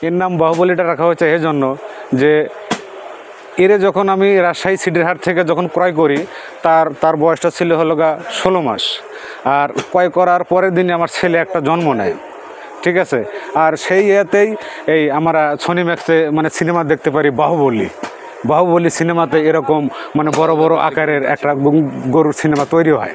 এর নাম বাহুবলীটা রাখা হয়েছে এই জন্য যে এরে যখন আমি রাজশাহী সিটির হাট থেকে যখন ক্রয় করি তার বয়সটা ছিল হলো 16 মাস। আর ক্রয় করার পরের দিনে আমার ছেলে একটা জন্ম নেয়, ঠিক আছে। আর সেই ইয়েতেই এই আমরা সনি ম্যাক্সে মানে সিনেমা দেখতে পারি বাহুবলী সিনেমাতে এরকম মানে বড় বড় আকারের একটা গরুর সিনেমা তৈরি হয়।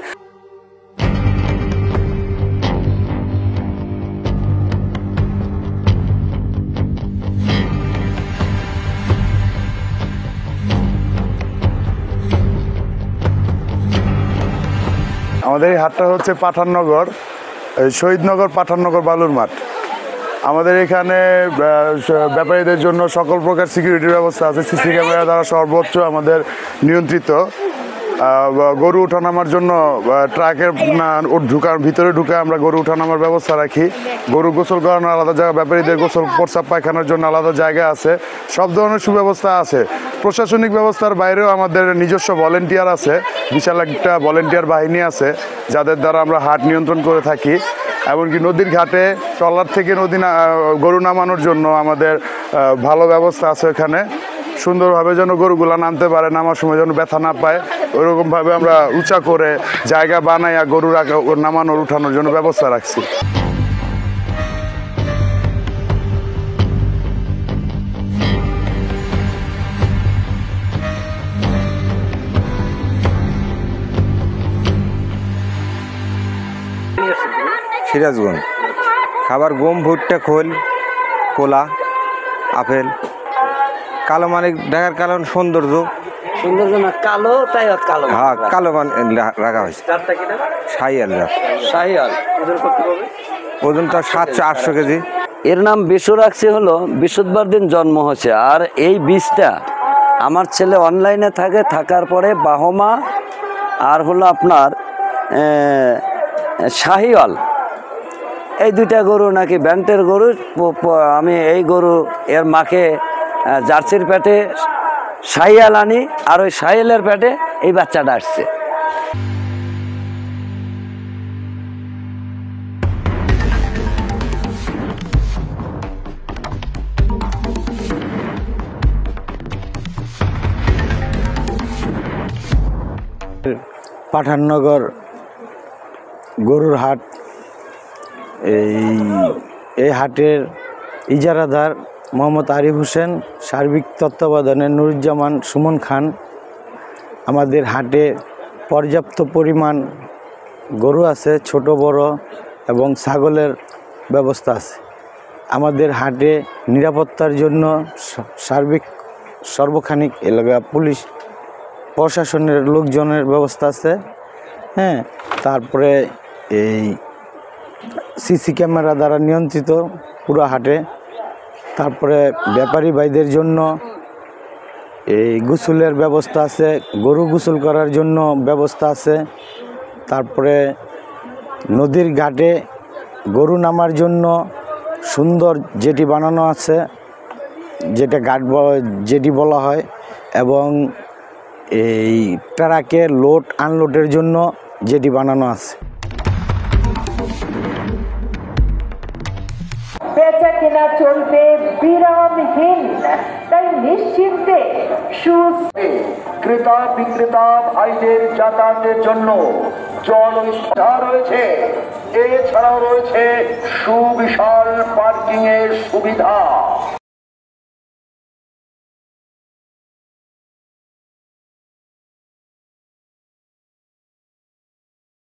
আমাদের এই হাটটা হচ্ছে পাঠাননগর, শহীদনগর পাঠাননগর বালুর মাঠ। আমাদের এখানে ব্যাপারীদের জন্য সকল প্রকার সিকিউরিটির ব্যবস্থা আছে। সিসি ক্যামেরা দ্বারা সর্বোচ্চ আমাদের নিয়ন্ত্রিত। গরু ওঠানামার জন্য ট্রাকের ভিতরে ঢুকে আমরা গরু ওঠানামার ব্যবস্থা রাখি। গরু গোসল করানোর আলাদা জায়গা, ব্যাপারীদের গোসল প্রস্রাব পায়খানার জন্য আলাদা জায়গা আছে। সব ধরনের সুব্যবস্থা আছে। প্রশাসনিক ব্যবস্থার বাইরেও আমাদের নিজস্ব ভলেন্টিয়ার আছে, বিশাল একটা ভলেন্টিয়ার বাহিনী আছে যাদের দ্বারা আমরা হাট নিয়ন্ত্রণ করে থাকি। এমনকি নদীর ঘাটে ট্রলার থেকে গরু নামানোর জন্য আমাদের ভালো ব্যবস্থা আছে। এখানে সুন্দরভাবে যেন গরুগুলা নামতে পারে, নামার সময় যেন ব্যথা না পায়, ওইরকমভাবে আমরা উঁচা করে জায়গা বানাইয়া গরু নামানোর উঠানোর জন্য ব্যবস্থা রাখছি। সিরাজগঞ্জ খাবার গম, ভুট্টা, খোল, কোলা, আপেল। কালো মানে ঢাকার কালো সৌন্দর্য না কালো, তাই কালো। হ্যাঁ, কালো মানে রাখা হয়েছে। শাহিয়াল জাত। শাহিয়াল ওজনটা 700-800 কেজি। এর নাম বিশু রাখছি হলো বৃহস্পতিবার দিন জন্ম হয়েছে। আর এই বীজটা আমার ছেলে অনলাইনে থাকার পরে বাহমা আর হলো আপনার শাহিওয়াল, এই দুইটা গরু নাকি ব্যান্টের গরু। আমি এই গরু এর মাকে জার্সির পেটে শাহিয়াল আনি, আর ওই শাহিয়ালের পেটে এই বাচ্চাটা আসছে। পাঠাননগর গরুর হাট। এই হাটের ইজারাদার মোহাম্মদ আরিফ হোসেন, সার্বিক তত্ত্বাবধানে নুরুজ্জামান সুমন খান। আমাদের হাটে পর্যাপ্ত পরিমাণ গরু আছে, ছোট বড় এবং ছাগলের ব্যবস্থা আছে। আমাদের হাটে নিরাপত্তার জন্য সার্বিক সর্বখানিক এলাকা পুলিশ প্রশাসনের লোকজনের ব্যবস্থা আছে। হ্যাঁ, তারপরে এই সিসি ক্যামেরা দ্বারা নিয়ন্ত্রিত পুরো হাটে। তারপরে ব্যাপারী ভাইদের জন্য এই গোসলের ব্যবস্থা আছে, গরু গোসল করার জন্য ব্যবস্থা আছে। তারপরে নদীর ঘাটে গরু নামার জন্য সুন্দর জেটি বানানো আছে, যেটা জেটি বলা হয়। এবং এই ট্রাকে লোড আনলোডের জন্য জেটি বানানো আছে। বেচা কেনা চলবে বিরামহীন, তাই নিশ্চিন্তে ক্রেতা বিক্রেতা ভাইদের যাতায়াতের জন্য জলস্থা রয়েছে। এছাড়াও রয়েছে সুবিশাল পার্কিং এর সুবিধা।